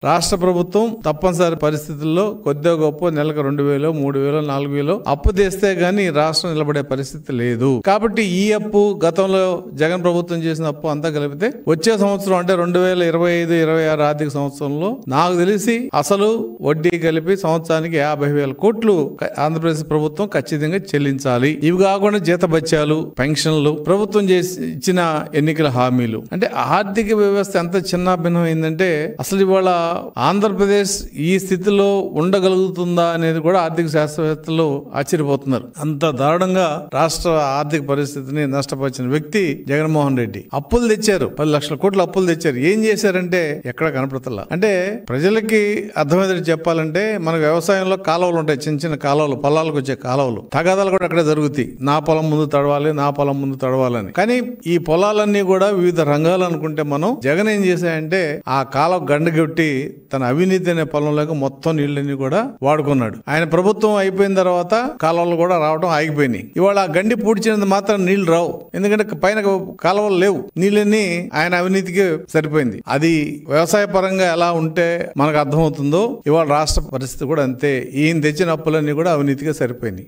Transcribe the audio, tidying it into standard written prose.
రాష్ట్ర ప్రభుత్వం తప్పనిసరి పరిస్థితుల్లో కొద్దిగా గొప్ప నెలకు 2,000, 3,000, 4,000 అప్పు తెస్తే గానీ రాష్ట్రం నిలబడే పరిస్థితి లేదు. కాబట్టి ఈ అప్పు గతంలో జగన్ ప్రభుత్వం చేసిన అప్పు అంతా కలిపితే వచ్చే సంవత్సరం అంటే 2025-26 ఆర్థిక సంవత్సరంలో నాకు తెలిసి అసలు వడ్డీ కలిపి సంవత్సరానికి 50,000 కోట్లు ఆంధ్రప్రదేశ్ ప్రభుత్వం ఖచ్చితంగా చెల్లించాలి. ఇవి కాకుండా జీతభత్యాలు, పెన్షన్లు, ప్రభుత్వం చేసి ఇచ్చిన ఎన్నికల హామీలు, అంటే ఆర్థిక వ్యవస్థ ఎంత చిన్నాభిన్నమైందంటే అసలు ఇవాళ ఆంధ్రప్రదేశ్ ఈ స్థితిలో ఉండగలుగుతుందా అనేది కూడా ఆర్థిక శాస్త్రవేత్తలు ఆశ్చర్యపోతున్నారు. అంత దారుణంగా రాష్ట్ర ఆర్థిక పరిస్థితిని నష్టపరిచిన వ్యక్తి జగన్మోహన్ రెడ్డి. అప్పులు తెచ్చారు, 10 లక్షల కోట్లు అప్పులు తెచ్చారు. ఏం చేశారంటే ఎక్కడ కనపడతలా. అంటే ప్రజలకి అర్థమయ్యేది చెప్పాలంటే మన వ్యవసాయంలో కాలువలు ఉంటాయి, చిన్న చిన్న కాలువలు, పొలాలకు వచ్చే కాలువలు, తగాదాలు కూడా అక్కడే జరుగుతాయి. నా పొలం ముందు తడవాలి, నా పొలం ముందు తడవాలని. కానీ ఈ పొలాలన్నీ కూడా వివిధ రంగాలు అనుకుంటే మనం జగన్ ఏం చేశాయంటే ఆ కాలువ గండగొట్టి తన అవినీతి అనే పొలంలోకి మొత్తం నీళ్ళని కూడా వాడుకున్నాడు. ఆయన ప్రభుత్వం అయిపోయిన తర్వాత కాలువలు కూడా రావడం ఆగిపోయినాయి. ఇవాళ ఆ గండి పూడ్చినంత మాత్రం నీళ్లు రావు, ఎందుకంటే పైన కాలువలు లేవు. నీళ్ళని ఆయన అవినీతికి సరిపోయింది. అది వ్యవసాయ పరంగా ఎలా ఉంటే మనకు అర్థమవుతుందో ఇవాళ రాష్ట్ర పరిస్థితి కూడా అంతే. ఈయన తెచ్చిన అప్పులన్నీ కూడా అవినీతిగా సరిపోయినాయి.